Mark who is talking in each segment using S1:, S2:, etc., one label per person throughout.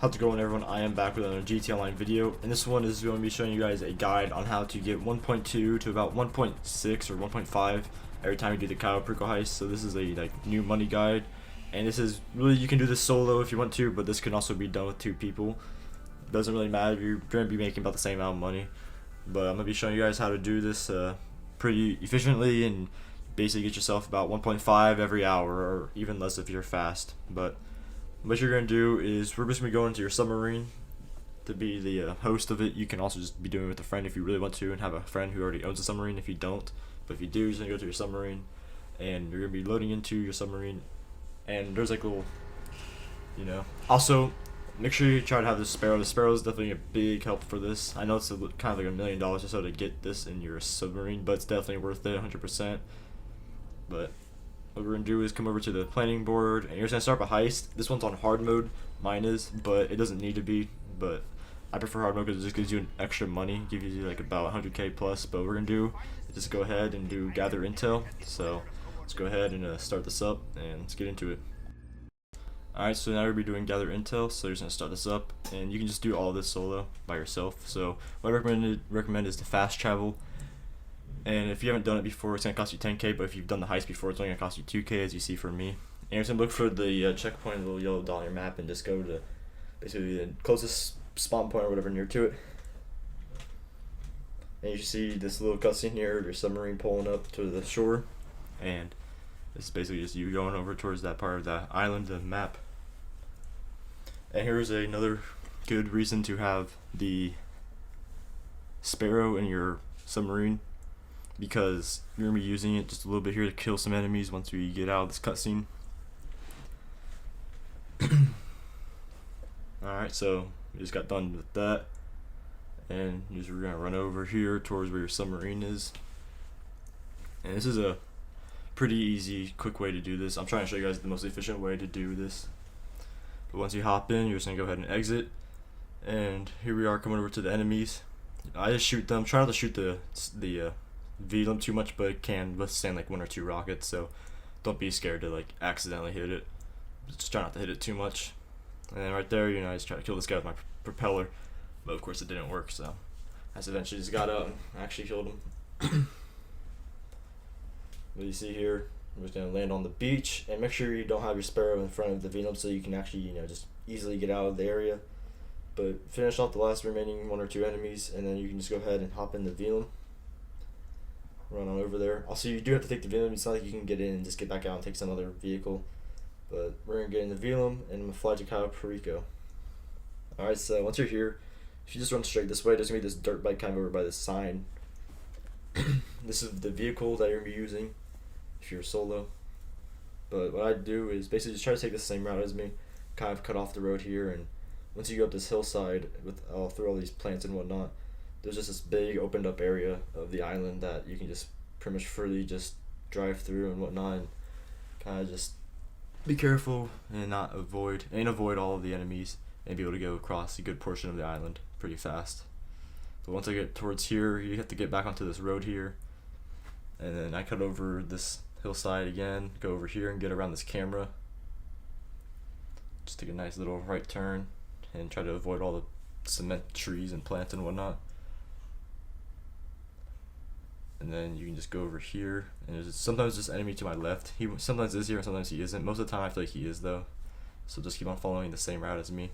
S1: How's it going, everyone? I am back with another GT Online video, and this one is going to be showing you guys a guide on how to get 1.2 to about 1.6 or 1.5 every time you do the Cayo Perico Heist. So this is a new money guide, and this is really, you can do this solo if you want to, but this can also be done with 2 people. Doesn't really matter, you're going to be making about the same amount of money, but I'm going to be showing you guys how to do this pretty efficiently and basically get yourself about 1.5 every hour, or even less if you're fast. But what you're going to do is, we're just going to go into your submarine to be the host of it. You can also just be doing it with a friend if you really want to, and have a friend who already owns a submarine if you don't. But if you do, you're just going to go to your submarine, and you're going to be loading into your submarine, and there's like little, also make sure you try to have the Sparrow. The Sparrow is definitely a big help for this. I know it's kind of like $1 million or so to get this in your submarine, but it's definitely worth it 100%. But what we're going to do is come over to the planning board, and you're just going to start up a heist. This one's on hard mode, mine is, but it doesn't need to be. But I prefer hard mode because it just gives you an extra money, gives you like about 100k plus. But what we're going to do is just go ahead and do gather intel. So let's go ahead and start this up, and let's get into it. Alright, so now we'll be doing gather intel, so you're just going to start this up, and you can just do all this solo by yourself. So what I recommend is to fast travel. And if you haven't done it before, it's going to cost you 10k, but if you've done the heist before, it's only going to cost you 2k, as you see for me. And you're going to look for the checkpoint, the little yellow dot on your map, and just go to basically the closest spawn point or whatever near to it. And you see this little cutscene here of your submarine pulling up to the shore, and this is basically just you going over towards that part of the island, the map. And here's another good reason to have the Sparrow in your submarine, because you're going to be using it just a little bit here to kill some enemies once we get out of this cutscene. Alright, so we just got done with that, and we're going to run over here towards where your submarine is. And this is a pretty easy, quick way to do this. I'm trying to show you guys the most efficient way to do this. But once you hop in, you're just going to go ahead and exit. And here we are coming over to the enemies. I just shoot them. Try not to shoot the Venom too much, but it can withstand like 1 or 2 rockets, so don't be scared to like accidentally hit it. Just try not to hit it too much. And then right there, I just try to kill this guy with my propeller, but of course it didn't work, so I just eventually just got out and actually killed him. What you see here, I'm just gonna land on the beach, and make sure you don't have your Sparrow in front of the Venom, so you can actually just easily get out of the area. But finish off the last remaining 1 or 2 enemies, and then you can just go ahead and hop in the Venom. Run on over there. Also, you do have to take the Venom. It's not like you can get in and just get back out and take some other vehicle. But we're going to get in the Venom, and I'm going to fly to Cayo Perico. Alright, so once you're here, if you just run straight this way, there's going to be this dirt bike kind of over by this sign. This is the vehicle that you're going to be using if you're solo. But what I do is basically just try to take the same route as me. Kind of cut off the road here, and once you go up this hillside through all these plants and whatnot, there's just this big opened up area of the island that you can just pretty much freely just drive through and whatnot, and kind of just be careful and avoid all of the enemies, and be able to go across a good portion of the island pretty fast. But once I get towards here, you have to get back onto this road here, and then I cut over this hillside again, go over here and get around this camera. Just take a nice little right turn and try to avoid all the cement trees and plants and whatnot. And then you can just go over here, and there's sometimes this enemy to my left. He sometimes is here and sometimes he isn't. Most of the time I feel like he is though, so just keep on following the same route as me.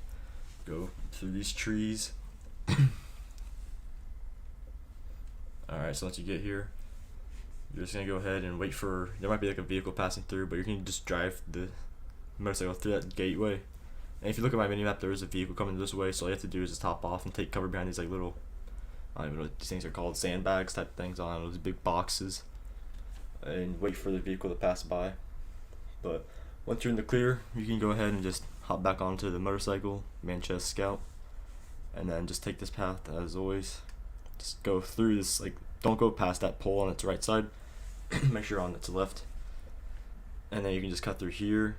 S1: Go through these trees. Alright, so once you get here, you're just gonna go ahead and wait for, there might be like a vehicle passing through, but you can just drive the motorcycle through that gateway. And if you look at my minimap, there is a vehicle coming this way, so all you have to do is just hop off and take cover behind these like little, I don't even know what these things are called, sandbags type things on those big boxes, and wait for the vehicle to pass by. But once you're in the clear, you can go ahead and just hop back onto the motorcycle, Manchester Scout, and then just take this path as always. Just go through this, like, don't go past that pole on its right side. Make sure you're on its left, and then you can just cut through here.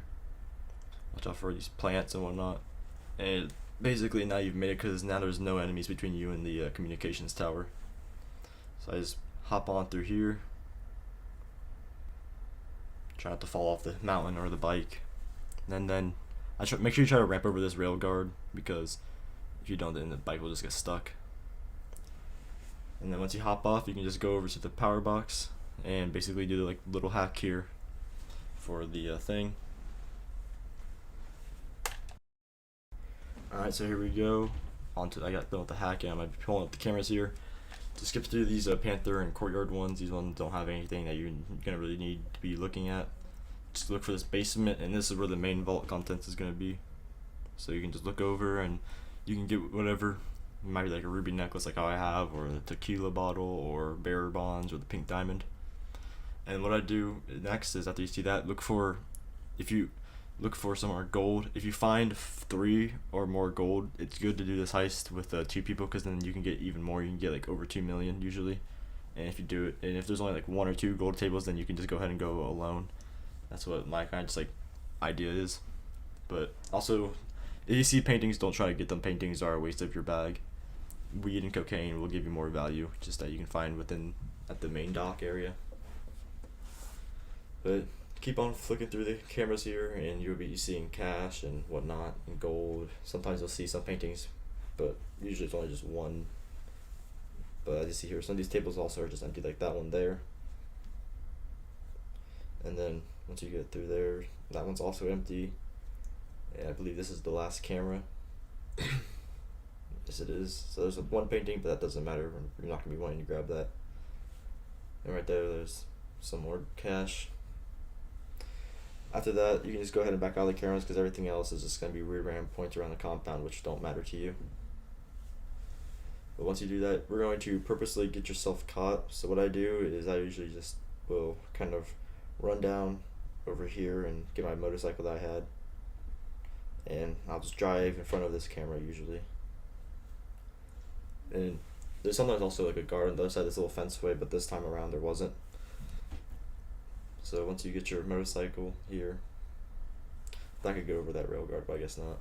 S1: Watch out for these plants and whatnot, and basically now you've made it, because now there's no enemies between you and the communications tower. So I just hop on through here, try not to fall off the mountain or the bike, and then Make sure you try to ramp over this rail guard, because if you don't, then the bike will just get stuck. And then once you hop off, you can just go over to the power box and basically do the like little hack here for the thing. Alright, so here we go. I got done with the hack, and I'm gonna be pulling up the cameras here. To skip through these Panther and Courtyard ones, these ones don't have anything that you're gonna really need to be looking at. Just look for this basement, and this is where the main vault contents is gonna be. So you can just look over, and you can get whatever. It might be like a ruby necklace, like how I have, or a tequila bottle, or bearer bonds, or the pink diamond. And what I do next is, after you see that, look for some more gold. If you find 3 or more gold, it's good to do this heist with 2 people, because then you can get even more. You can get like over 2 million usually. And if you do it, and if there's only like 1 or 2 gold tables, then you can just go ahead and go alone. That's what my kind of just like idea is. But also, if you see paintings, don't try to get them. Paintings are a waste of your bag. Weed and cocaine will give you more value, just that you can find at the main dock area. But keep on flicking through the cameras here, and you'll be seeing cash and whatnot, and gold. Sometimes you'll see some paintings, but usually it's only just one. But as you see here, some of these tables also are just empty, like that one there. And then once you get through there, that one's also empty. And I believe this is the last camera. Yes, it is. So there's one painting, but that doesn't matter. You're not gonna be wanting to grab that. And right there's some more cash. After that, you can just go ahead and back out of the cameras, because everything else is just going to be weird random points around the compound which don't matter to you. But once you do that, we're going to purposely get yourself caught. So what I do is I usually just will kind of run down over here and get my motorcycle that I had, and I'll just drive in front of this camera usually. And there's sometimes also like a guard on the other side of this little fence way, but this time around there wasn't. So once you get your motorcycle here, I could go over that rail guard, but I guess not.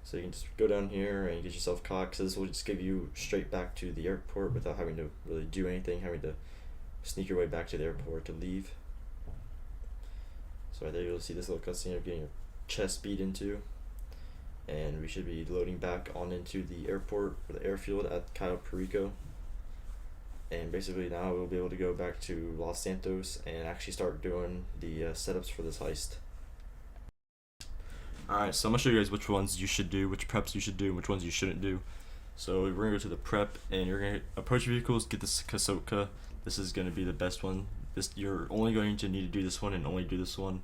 S1: So you can just go down here and get yourself caught, because this will just give you straight back to the airport without having to really do anything, having to sneak your way back to the airport to leave. So right there you'll see this little cutscene of getting your chest beat into. And we should be loading back on into the airport, or the airfield at Cayo Perico. And basically now we'll be able to go back to Los Santos and actually start doing the setups for this heist. Alright, so I'm going to show you guys which ones you should do, which preps you should do, and which ones you shouldn't do. So we're going to go to the prep, and you're going to approach vehicles, get this Kasotka. This is going to be the best one. You're only going to need to do this one and only do this one.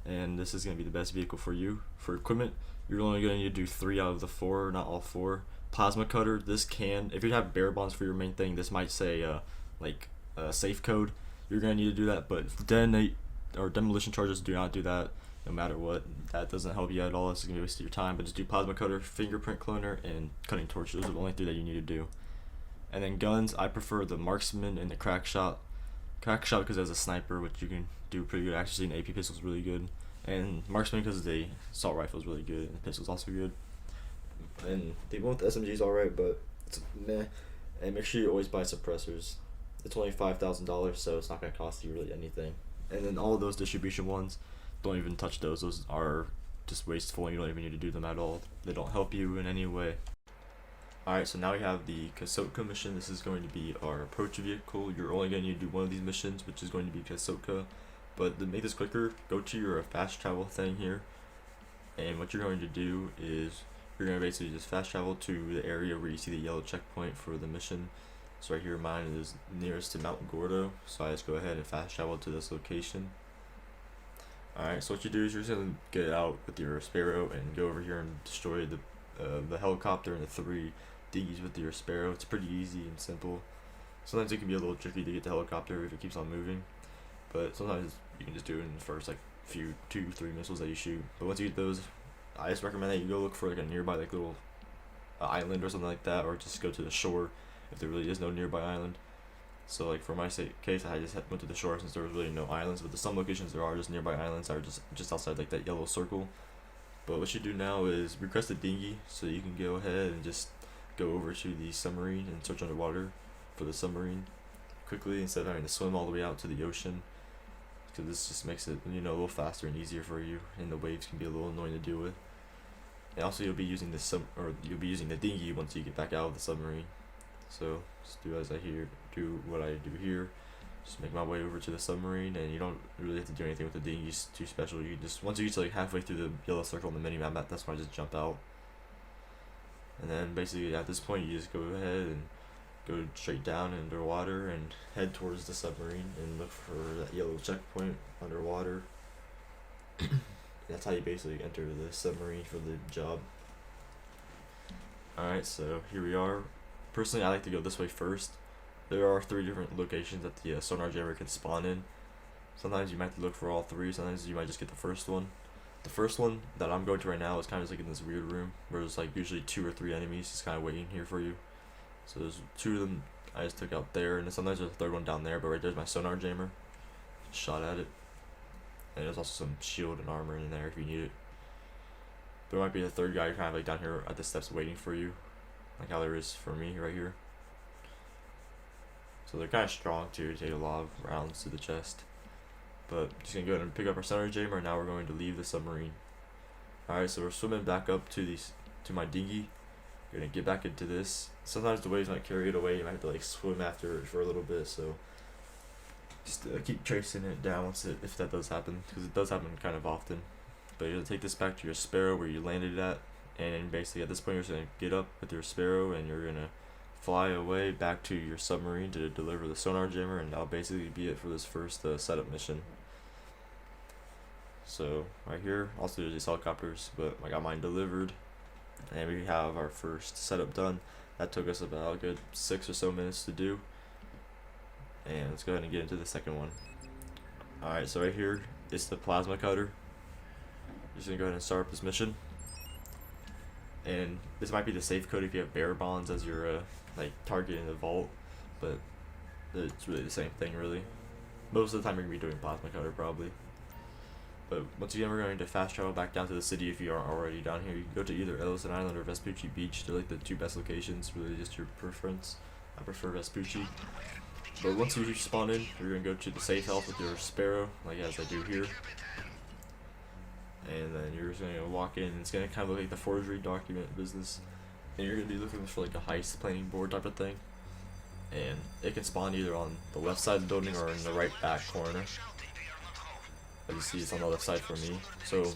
S1: And this is going to be the best vehicle for you. For equipment, you're only going to need to do 3 out of the 4, not all 4. Plasma cutter, this can, if you have bearer bonds for your main thing, this might say safe code. You're going to need to do that, but detonate or demolition charges, do not do that no matter what. That doesn't help you at all. It's going to be a waste of your time. But just do plasma cutter, fingerprint cloner, and cutting torch. Those are the only 3 that you need to do. And then guns, I prefer the marksman and the crack shot. Crack shot because it has a sniper, which you can do pretty good accuracy, and the AP pistol is really good. And marksman because the assault rifle is really good, and the pistol is also good. And the one with the SMG is alright, but it's meh. And make sure you always buy suppressors. It's only $5,000, so it's not going to cost you really anything. And then all of those distribution ones, don't even touch those. Those are just wasteful, and you don't even need to do them at all. They don't help you in any way. Alright, so now we have the Kasotka mission. This is going to be our approach vehicle. You're only going to need to do one of these missions, which is going to be Kasotka. But to make this quicker, go to your fast travel thing here. And what you're going to do is you're going to basically just fast travel to the area where you see the yellow checkpoint for the mission. So right here, mine is nearest to Mount Gordo. So I just go ahead and fast travel to this location. Alright, so what you do is you're just going to get out with your Sparrow and go over here and destroy the helicopter and the 3 dinghies with your Sparrow. It's pretty easy and simple. Sometimes it can be a little tricky to get the helicopter if it keeps on moving, but sometimes you can just do it in the first like 2-3 missiles that you shoot. But once you get those, I just recommend that you go look for like a nearby like little island or something like that, or just go to the shore if there really is no nearby island. So like for my case, I just went to the shore since there was really no islands, but there's some locations there are just nearby islands that are just outside like that yellow circle. But what you do now is request a dinghy, so you can go ahead and just go over to the submarine and search underwater for the submarine quickly instead of having to swim all the way out to the ocean. because this just makes it, you know, a little faster and easier for you, and the waves can be a little annoying to deal with. And also you'll be using the dinghy once you get back out of the submarine. So just do as I do what I do here. Just make my way over to the submarine, and you don't really have to do anything with the dinghy. It's too special. You just, once you get to like halfway through the yellow circle on the mini map, that's when I just jump out. And then basically at this point you just go ahead and go straight down underwater and head towards the submarine and look for that yellow checkpoint underwater. That's how you basically enter the submarine for the job. Alright, so here we are. Personally, I like to go this way first. There are 3 different locations that the sonar jammer can spawn in. Sometimes you might have to look for all 3, sometimes you might just get the first one. The first one that I'm going to right now is kind of like in this weird room where there's like usually 2 or 3 enemies just kind of waiting here for you. So there's 2 of them I just took out there, and then sometimes there's a 3rd one down there, but right there's my sonar jammer. Shot at it. And there's also some shield and armor in there if you need it. There might be a 3rd guy kind of like down here at the steps waiting for you, like how there is for me right here. So they're kind of strong too, take a lot of rounds to the chest. But just gonna go ahead and pick up our sonar jammer, and now we're going to leave the submarine. Alright, so we're swimming back up to my dinghy. We're gonna get back into this. Sometimes the waves might carry it away, you might have to like swim after it for a little bit, so just keep tracing it down if that does happen, because it does happen kind of often. But you're gonna take this back to your Sparrow where you landed at, and then basically at this point you're just gonna get up with your Sparrow and you're gonna fly away back to your submarine to deliver the sonar jammer, and that'll basically be it for this first setup mission. So right here, also there's these helicopters, but I got mine delivered, and we have our first setup done. That took us about a good 6 or so minutes to do. And let's go ahead and get into the second one. Alright, so right here is the plasma cutter. Just gonna go ahead and start up this mission. And this might be the safe code if you have bearer bonds as your like target in the vault, but it's really the same thing really. Most of the time you're gonna be doing plasma cutter probably. But once again, we're going to fast travel back down to the city if you aren't already down here. You can go to either Ellison Island or Vespucci Beach. They're like the 2 best locations, really just your preference. I prefer Vespucci. But once you spawn in, you're going to go to the safe house with your Sparrow, like as I do here. And then you're just going to walk in, and it's going to kind of look like the forgery document business. And you're going to be looking for like a heist planning board type of thing. And it can spawn either on the left side of the building or in the right back corner. As you see, it's on the left side for me. So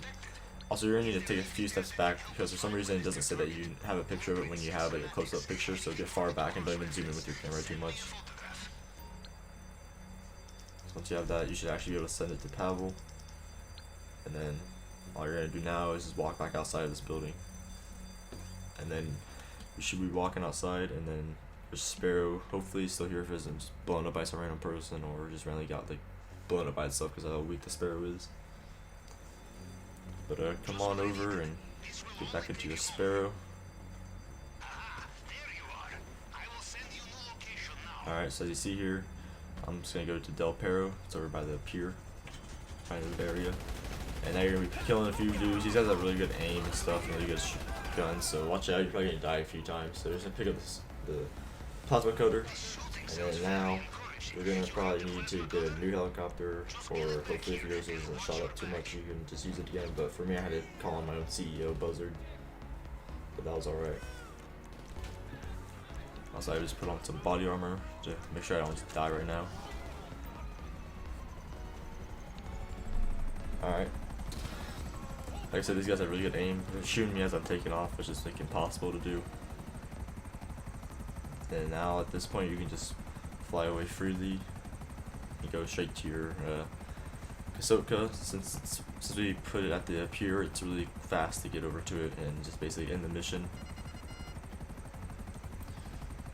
S1: also you're going to need to take a few steps back, because for some reason it doesn't say that you have a picture of it when you have like a close-up picture, so get far back and don't even zoom in with your camera too much. Once you have that, you should actually be able to send it to Pavel. And then all you're going to do now is just walk back outside of this building. And then you should be walking outside, and then your Sparrow hopefully still here if it isn't just blown up by some random person, or just randomly got like blown up by itself because of how weak the Sparrow is. But come on over and get back into your Sparrow. Alright, so as you see here, I'm just going to go to Del Perro. It's over by the pier, kind of area. And now you're going to be killing a few dudes. These guys have really good aim and stuff, and really good guns, so watch out, you're probably going to die a few times. So just going to pick up the plasma cutter, and then now we're going to probably need to get a new helicopter, or hopefully if yours isn't shot up too much you can just use it again. But for me, I had to call on my own CEO, Buzzard, but that was alright. Also, I just put on some body armor to make sure I don't just die right now. Alright. Like I said, these guys have really good aim. They're shooting me as I'm taking off, which is like impossible to do. And now at this point you can just fly away freely. You go straight to your Kasotka. Since we put it at the pier, it's really fast to get over to it and just basically end the mission.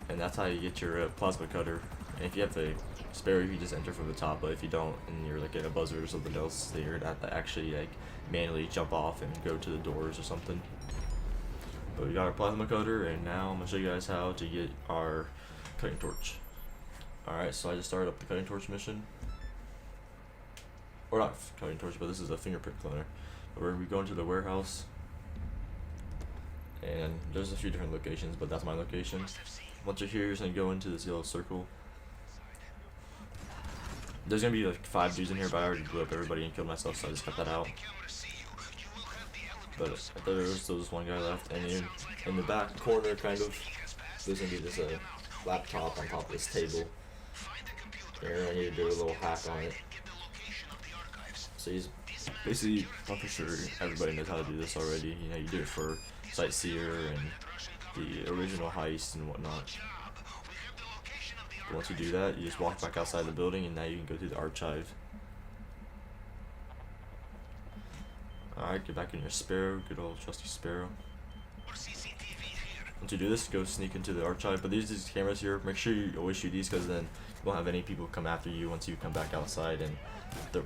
S1: And that's how you get your plasma cutter. And if you have the Sparrow, you can just enter from the top, but if you don't and you're like in a Buzzard or something else, then you're gonna have to actually like manually jump off and go to the doors or something. But we got our plasma cutter, and now I'm gonna show you guys how to get our cutting torch. Alright, so I just started up the cutting torch mission. Or not cutting torch, but this is a fingerprint cloner. But we're gonna be going to the warehouse, and there's a few different locations, but that's my location. Once you're here, you're just gonna go into this yellow circle, There's gonna be like 5 dudes in here, but I already blew up everybody and killed myself, so I just cut that out. But there's still just one guy left, and in the back corner, kind of, there's gonna be this laptop on top of this table. And I need to do a little hack on it. So he's basically, I'm for sure everybody knows how to do this already. You know, you do it for Sightseer and the original heist and whatnot. But once you do that, you just walk back outside the building, and now you can go through the archive. Alright, get back in your Sparrow, good old trusty Sparrow. Once you do this, go sneak into the archive. But these cameras here, make sure you always shoot these, because then you won't have any people come after you once you come back outside. And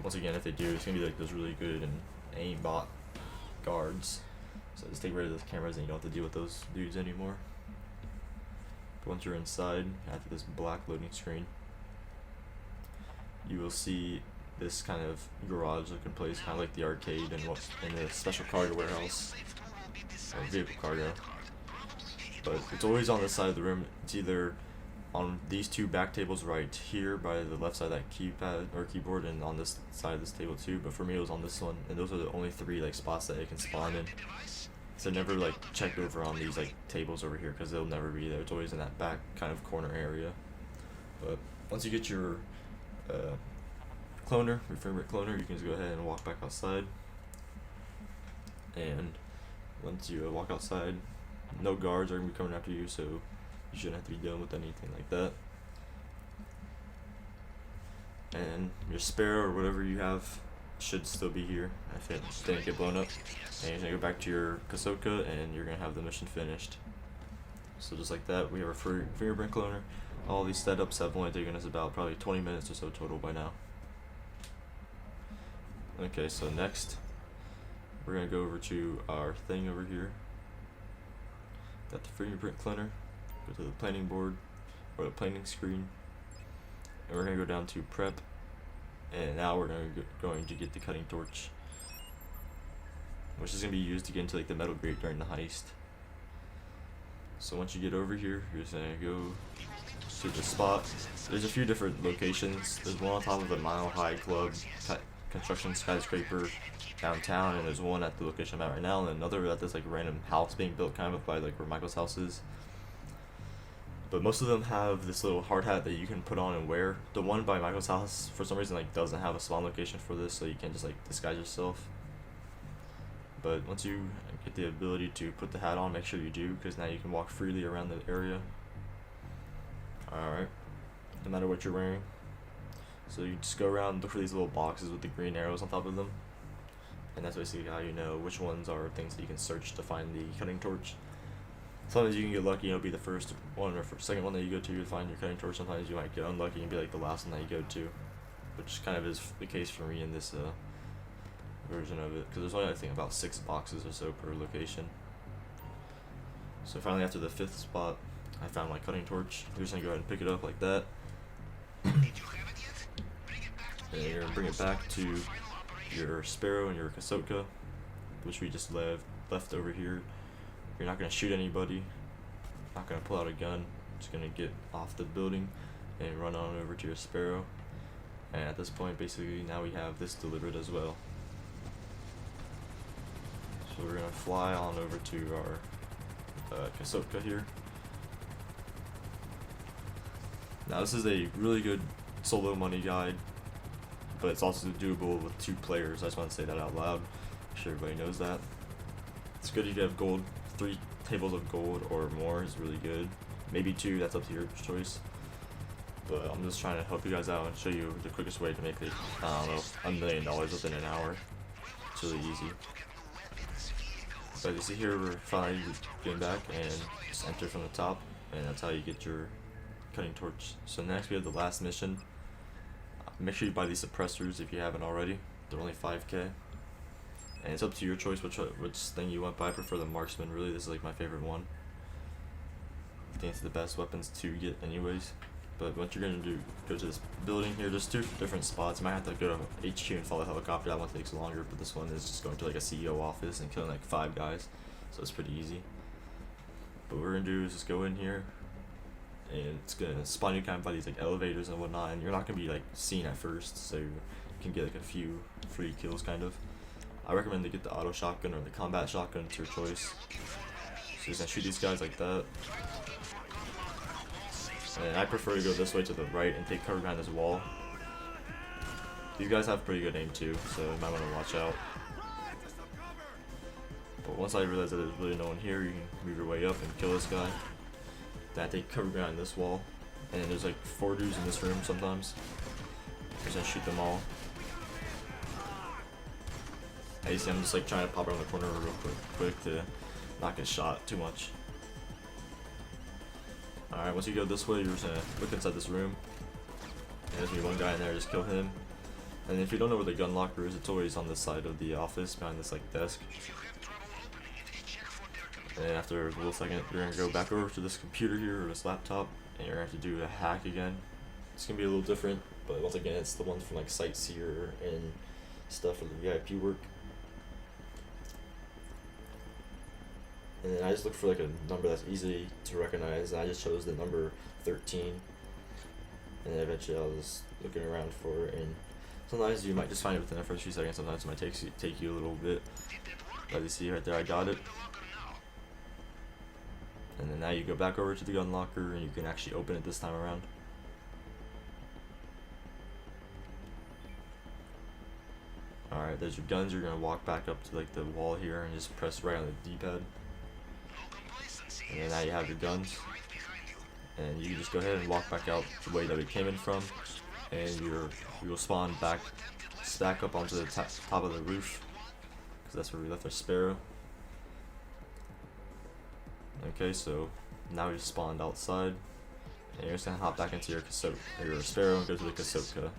S1: once again, if they do, it's gonna be like those really good and aimbot guards. So just take rid of those cameras, and you don't have to deal with those dudes anymore. But once you're inside, after this black loading screen, you will see this kind of garage looking place, kind of like the arcade and what's in the special cargo warehouse, or vehicle cargo. But it's always on this side of the room. It's either on these 2 back tables right here by the left side of that keypad or keyboard, and on this side of this table too. But for me, it was on this one, and those are the only 3 like spots that it can spawn in. So never like check over on these like tables over here, because they'll never be there. It's always in that back kind of corner area. But once you get your cloner, your favorite cloner, you can just go ahead and walk back outside. And once you walk outside, no guards are gonna be coming after you, so you shouldn't have to be dealing with anything like that. And your Sparrow or whatever you have should still be here if it didn't get blown up. And you're gonna go back to your Kasoka, and you're gonna have the mission finished. So just like that, we have our fingerprint cloner. All these setups have only taken us about probably 20 minutes or so total by now. Okay, so next we're gonna go over to our thing over here. Got the fingerprint cleaner. Go to the planning board or the planning screen, and we're gonna go down to prep. And now we're going to get the cutting torch, which is gonna be used to get into like the metal grate during the heist. So once you get over here, you're just gonna go to the spot. There's a few different locations. There's one on top of a mile-high club construction skyscraper downtown, and there's one at the location I'm at right now, and another at this like random house being built kind of by like where Michael's house is. But most of them have this little hard hat that you can put on and wear. The one by Michael's house, for some reason, like doesn't have a spawn location for this, so you can't just like disguise yourself. But once you get the ability to put the hat on, make sure you do, because now you can walk freely around the area. Alright, no matter what you're wearing. So you just go around and look for these little boxes with the green arrows on top of them. And that's basically how you know which ones are things that you can search to find the cutting torch. Sometimes you can get lucky, it'll be the first one or second one that you go to find your cutting torch. Sometimes you might get unlucky and be like the last one that you go to, which kind of is the case for me in this version of it, because there's only I think about 6 boxes or so per location. So finally, after the 5th spot, I found my cutting torch. You're just gonna go ahead and pick it up like that, and you're gonna bring it back to your Sparrow and your Kasoka, which we just left over here. You're not going to shoot anybody, not going to pull out a gun, just going to get off the building and run on over to your Sparrow. And at this point, basically, now we have this delivered as well. So we're going to fly on over to our Kasoka here. Now this is a really good solo money guide, but it's also doable with 2 players. I just want to say that out loud. I'm sure everybody knows that. It's good if you have gold. 3 tables of gold or more is really good. Maybe 2, that's up to your choice. But I'm just trying to help you guys out and show you the quickest way to make like, I don't know, $1 million within an hour. It's really easy. But you see here, we're finally getting back, and just enter from the top, and that's how you get your cutting torch. So next we have the last mission. Make sure you buy these suppressors if you haven't already. They're only 5k. And it's up to your choice which thing you want, but I prefer the marksman. Really, this is like my favorite one. I think it's the best weapons to get anyways. But what you're gonna do, go to this building here. There's 2 different spots. You might have to go to HQ and follow a helicopter. That one takes longer, but this one is just going to like a CEO office and killing like 5 guys. So it's pretty easy. But what we're gonna do is just go in here, and it's gonna spawn you kind of by these like elevators and whatnot, and you're not gonna be like seen at first, so you can get like a few free kills kind of. I recommend to get the auto shotgun or the combat shotgun, it's your choice. So you're gonna shoot these guys like that. And I prefer to go this way to the right and take cover behind this wall. These guys have pretty good aim too, so you might want to watch out. But once I realize that there's really no one here, you can move your way up and kill this guy. Then I take cover behind this wall. And there's like 4 dudes in this room sometimes. Just gonna shoot them all. As you see, I'm just like trying to pop around the corner real quick to not get shot too much. Alright, once you go this way, you're just gonna look inside this room. And there's gonna be one guy in there, just kill him. And if you don't know where the gun locker is, it's always on this side of the office, behind this like desk. And after a little second, you're gonna go back over to this computer here, or this laptop, and you're gonna have to do a hack again. It's gonna be a little different, but once again, it's the one from like Sightseer and stuff for the VIP work. And then I just look for like a number that's easy to recognize, and I just chose the number 13. And then eventually I was looking around for it, and sometimes you might just find it within the first few seconds, sometimes it might take you a little bit. But you see right there, I got it. And then now you go back over to the gun locker and you can actually open it this time around. Alright, there's your guns. You're gonna walk back up to like the wall here and just press right on the D-pad. And then now you have your guns. And you can just go ahead and walk back out the way that we came in from. And you will spawn back, stack up onto the top of the roof. Because that's where we left our Sparrow. Okay, so now we just spawned outside, and you're just gonna hop back into your Sparrow and go to the Kasoka.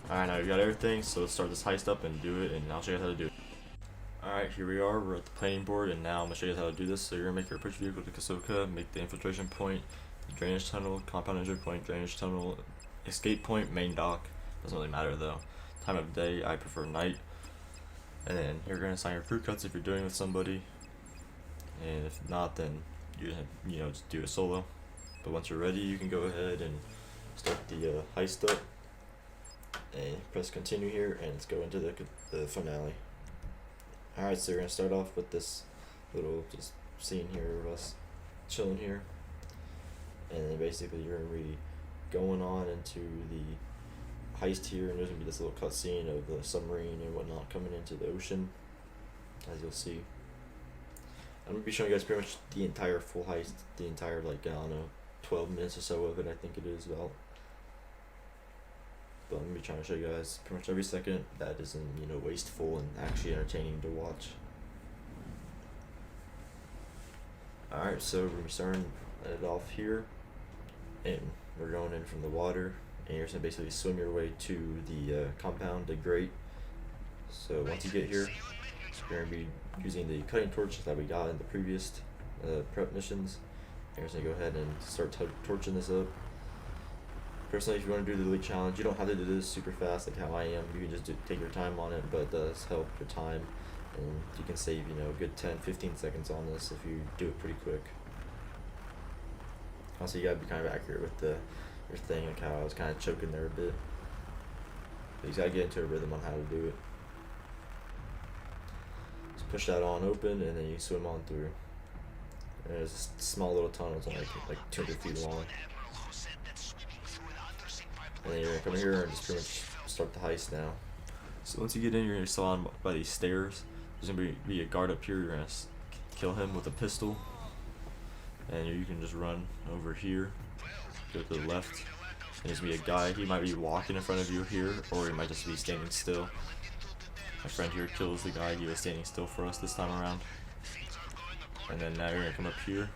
S1: Alright, now you got everything, so let's start this heist up and do it, and I'll show you how to do it. Alright, here we are, we're at the planning board, and now I'm gonna show you how to do this. So you're gonna make your approach vehicle to Kasoka, make the infiltration point, the drainage tunnel, compound entry point, drainage tunnel, escape point, main dock. Doesn't really matter though. Time of day, I prefer night. And then you're going to assign your crew cuts if you're doing it with somebody, and if not, then you know just do it solo. But once you're ready, you can go ahead and start the heist up, and press continue here, and let's go into the finale. Alright, so you're going to start off with this little just scene here of us chilling here, and then basically you're going to be going on into the heist here, and there's gonna be this little cutscene of the submarine and whatnot coming into the ocean, as you'll see. I'm gonna be showing you guys pretty much the entire full heist, the entire like I don't know, 12 minutes or so of it. I think it is about. But I'm gonna be trying to show you guys pretty much every second that isn't wasteful and actually entertaining to watch. All right, so we're gonna be starting it off here, and we're going in from the water. And you're just gonna basically swim your way to the compound, the grate. So once you get here, you're gonna be using the cutting torch that we got in the previous prep missions. And you're just gonna go ahead and start torching this up. Personally, if you want to do the elite challenge, you don't have to do this super fast like how I am. You can just take your time on it, but it does help your time, and you can save a good 10-15 seconds on this if you do it pretty quick. Also, you gotta be kind of accurate with your thing, like how I was kind of choking there a bit. But you gotta get into a rhythm on how to do it. Just push that on open, and then you swim on through. And there's a small little tunnel, it's only like 200 feet long. And then you're gonna come here and just pretty much start the heist now. So once you get in, you're gonna spawn by these stairs. There's gonna be a guard up here. You're gonna kill him with a pistol, and you can just run over here. Go to the left. There's gonna be a guy. He might be walking in front of you here, or he might just be standing still. My friend here kills the guy. He was standing still for us this time around. And then now you're gonna come up here.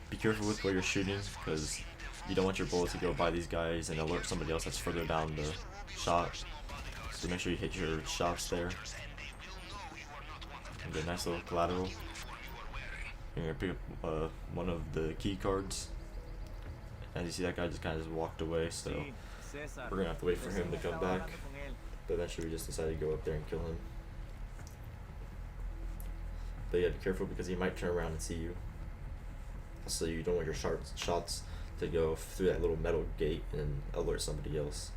S1: Be careful with where you're shooting, because you don't want your bullet to go by these guys and alert somebody else that's further down the shot. So make sure you hit your shots there. And get a nice little collateral. You're gonna pick up one of the key cards. As you see, that guy just kind of walked away, so we're gonna have to wait for him to come back. But eventually we just decided to go up there and kill him. But you have to be careful because he might turn around and see you. so you don't want your shots to go through that little metal gate and alert somebody else.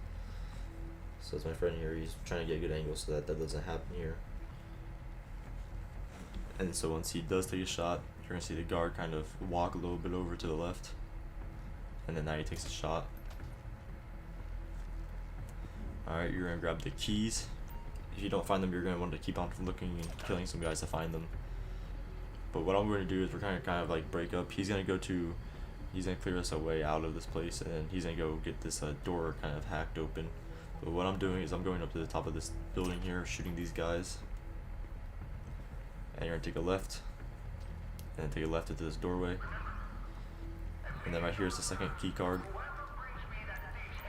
S1: So it's my friend here, he's trying to get a good angle so that doesn't happen here. And so once he does take a shot, you're going to see the guard kind of walk a little bit over to the left. And then now he takes a shot. Alright, you're going to grab the keys. If you don't find them, you're going to want to keep on looking and killing some guys to find them. But what I'm going to do is we're kind of like break up. He's going to clear us a way out of this place, and then he's going to go get this door kind of hacked open. But what I'm doing is I'm going up to the top of this building here, shooting these guys. And you're going to take a left, and then take a left into this doorway. And then right here is the second key card.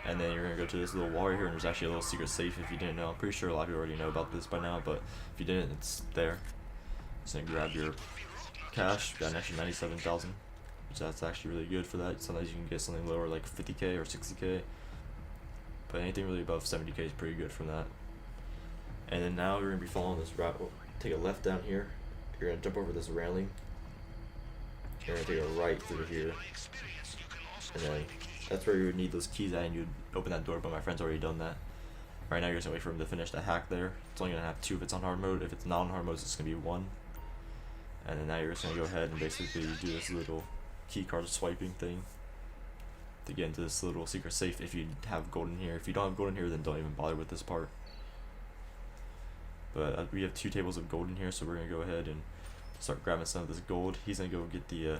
S1: And then you're going to go to this little wall right here, and there's actually a little secret safe if you didn't know. I'm pretty sure a lot of you already know about this by now, but if you didn't, it's there. Just going to grab your cash. Got an extra 97,000, which that's actually really good for that. Sometimes you can get something lower like 50k or 60k, but anything really above 70k is pretty good from that. And then now you're going to be following this route. Take a left down here. You're going to jump over this railing. You're going to take a right through here. And then that's where you would need those keys at, and you'd open that door, but my friend's already done that. Right now you're just going to wait for him to finish the hack there. It's only going to have 2 if it's on hard mode. If it's not on hard mode, it's going to be 1. And then now you're just going to go ahead and basically do this little key card swiping thing to get into this little secret safe if you have gold in here. If you don't have gold in here, then don't even bother with this part. But we have 2 tables of gold in here, so we're going to go ahead and start grabbing some of this gold. He's going to go get the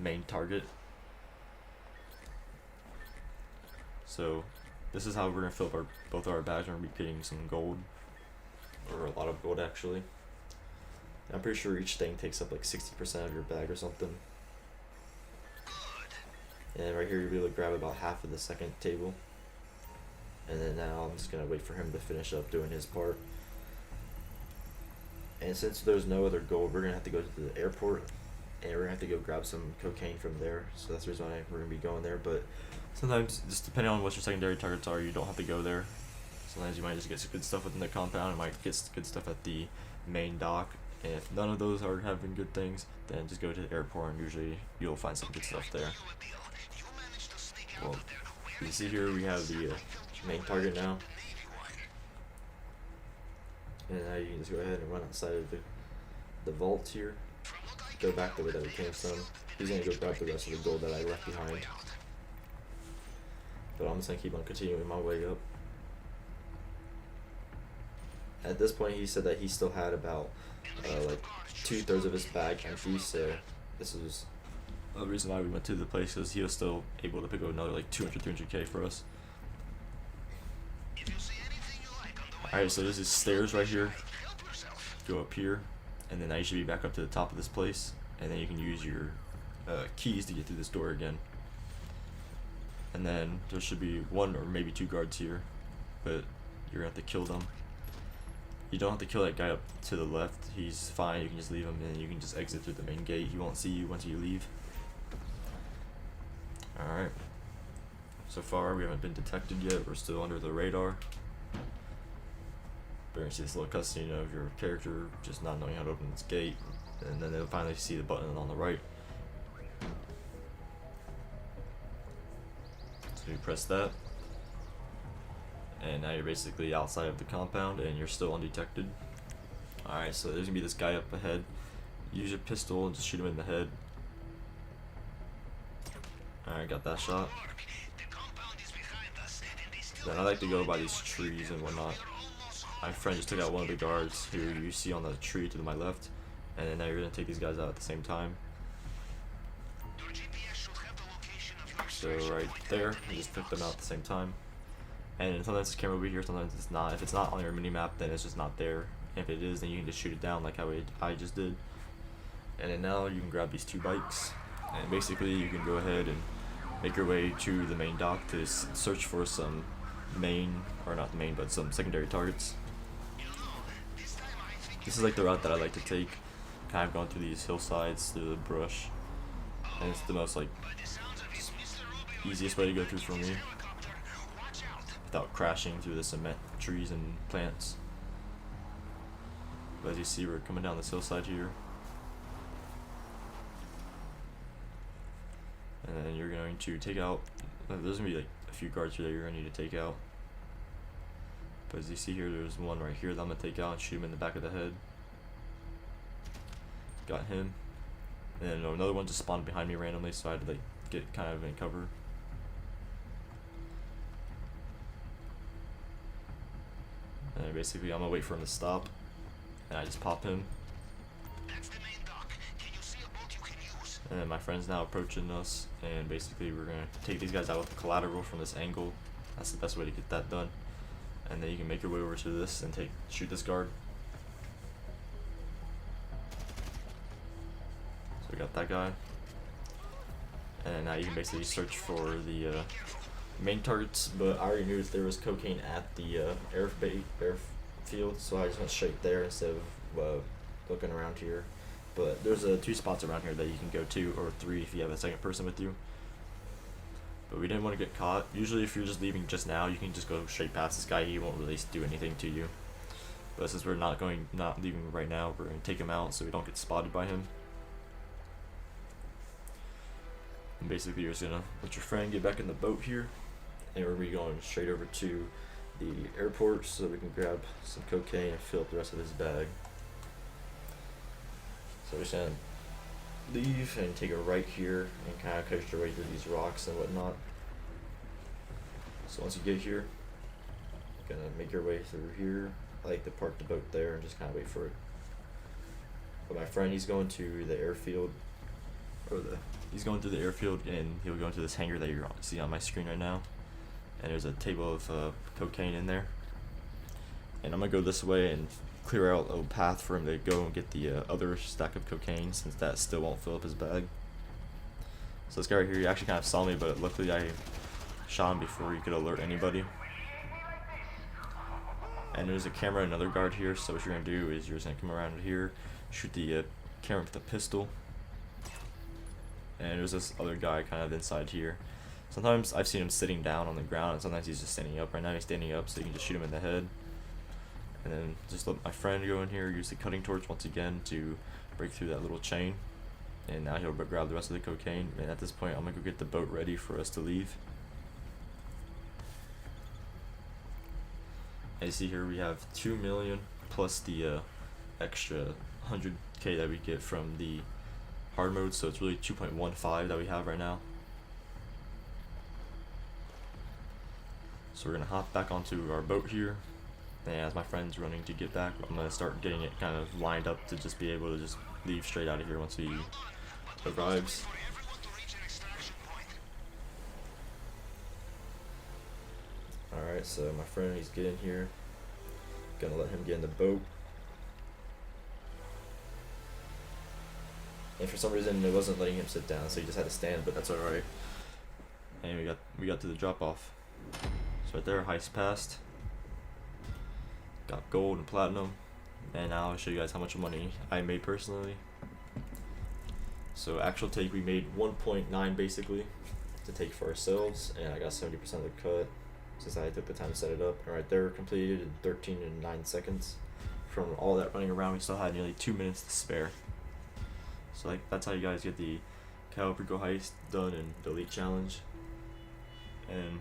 S1: main target. So this is how we're going to fill up both of our bags. We're going to be getting some gold, or a lot of gold actually. I'm pretty sure each thing takes up like 60% of your bag or something. And right here you'll be able to grab about half of the second table. And then now I'm just going to wait for him to finish up doing his part. And since there's no other gold, we're going to have to go to the airport, and we're going to have to go grab some cocaine from there. So that's the reason why we're going to be going there. But sometimes, just depending on what your secondary targets are, you don't have to go there. Sometimes you might just get some good stuff within the compound, and might get good stuff at the main dock. And if none of those are having good things, then just go to the airport, and usually you'll find some good stuff there. Well, you see here we have the main target now. And now you can just go ahead and run outside of the vault here. Go back the way that we came from. He's going to go grab the rest of the gold that I left behind. But I'm just going to keep on continuing my way up. At this point he said that he still had about like 2/3 of his bag empty, so this is the reason why we went to the place, because he was still able to pick up another like 300k for us. Alright, so there's these stairs right here. Go up here, and then now you should be back up to the top of this place, and then you can use your keys to get through this door again. And then there should be 1 or maybe 2 guards here, but you're gonna have to kill them. You don't have to kill that guy up to the left. He's fine. You can just leave him, and you can just exit through the main gate. He won't see you once you leave. Alright. So far, we haven't been detected yet. We're still under the radar. We're going to see this little cutscene of your character just not knowing how to open this gate. And then they'll finally see the button on the right. So you press that. And now you're basically outside of the compound, and you're still undetected. Alright, so there's gonna be this guy up ahead. Use your pistol and just shoot him in the head. Alright, got that shot. Then I like to go by these trees and whatnot. My friend just took out one of the guards who you see on the tree to my left. And then now you're gonna take these guys out at the same time. So right there, you just took them out at the same time. And sometimes the camera will be here, sometimes it's not. If it's not on your mini-map, then it's just not there. If it is, then you can just shoot it down like how I just did. And then now you can grab these 2 bikes, and basically you can go ahead and make your way to the main dock to search for some main, or not the main, but some secondary targets. This is like the route that I like to take, kind of going through these hillsides, through the brush. And it's the most like easiest way to go through for me, without crashing through the cement, trees, and plants. But as you see, we're coming down this hillside here. and then you're going to take out. There's gonna be like a few guards here that you're gonna need to take out. But as you see here, there's one right here that I'm gonna take out and shoot him in the back of the head. Got him. And then another one just spawned behind me randomly, so I had to like get kind of in cover. And basically I'm gonna wait for him to stop, and I just pop him.
S2: That's the main dock. Can you see a boat you can use?
S1: And then my friend's now approaching us, and basically we're gonna take these guys out with collateral from this angle. That's the best way to get that done. And then you can make your way over to this and shoot this guard. So we got that guy. And now you can basically search for the main targets, but I already knew that there was cocaine at the airfield, so I just went straight there instead of looking around here. But there's 2 spots around here that you can go to, or 3 if you have a second person with you. But we didn't want to get caught. Usually if you're just leaving just now, you can just go straight past this guy. He won't really do anything to you. But since we're not leaving right now, we're going to take him out so we don't get spotted by him. And basically you're just going to let your friend get back in the boat here. And we're going to be going straight over to the airport so we can grab some cocaine and fill up the rest of his bag. So we're just going to leave and take a right here and kind of coast your way through these rocks and whatnot. So once you get here, you're gonna make your way through here. I like to park the boat there and just kind of wait for it. But my friend, he's going to the airfield, he's going through the airfield, and he'll go into this hangar that you see on my screen right now. And there's a table of cocaine in there. And I'm gonna go this way and clear out a path for him to go and get the other stack of cocaine, since that still won't fill up his bag. So this guy right here, he actually kind of saw me, but luckily I shot him before he could alert anybody. And there's a camera and another guard here, so what you're going to do is you're just going to come around here, shoot the camera with the pistol. And there's this other guy kind of inside here. Sometimes I've seen him sitting down on the ground, and sometimes he's just standing up. Right now he's standing up, so you can just shoot him in the head. And then just let my friend go in here, use the cutting torch once again to break through that little chain. And now he'll grab the rest of the cocaine. And at this point, I'm going to go get the boat ready for us to leave. As you see here, we have 2 million plus the extra 100k that we get from the hard mode. So it's really 2.15 that we have right now. So we're going to hop back onto our boat here. And as my friend's running to get back, I'm going to start getting it kind of lined up to just be able to just leave straight out of here once he arrives. Alright, so my friend, he's getting here. Gonna let him get in the boat. And for some reason it wasn't letting him sit down, so he just had to stand, but that's alright. And we got to the drop off. So right there, heist passed. Got gold and platinum, and now I'll show you guys how much money I made personally. So actual take, we made 1.9 basically to take for ourselves, and I got 70% of the cut since I took the time to set it up. And right there, completed in 13 and 9 seconds. From all that running around, we still had nearly 2 minutes to spare. So like that's how you guys get the Cayo Perico Heist done in the Elite Challenge. And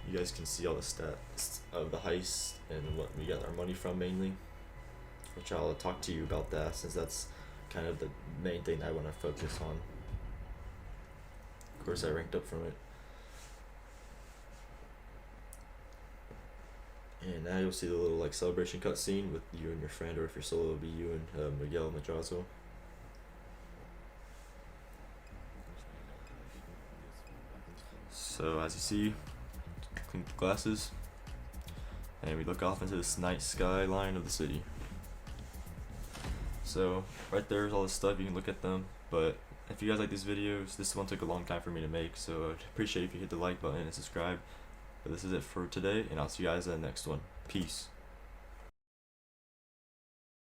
S1: you guys can see all the stats of the heist and what we got our money from mainly, which I'll talk to you about that since that's kind of the main thing I want to focus on. Of course I ranked up from it. And now you'll see the little like celebration cutscene with you and your friend, or if you're solo it'll be you and Miguel Madrazo. So as you see, clean the glasses, and we look off into this nice skyline of the city. So right there's all this stuff, you can look at them, but if you guys like these videos, this one took a long time for me to make, so I'd appreciate if you hit the like button and subscribe. But this is it for today, and I'll see you guys in the next one. Peace.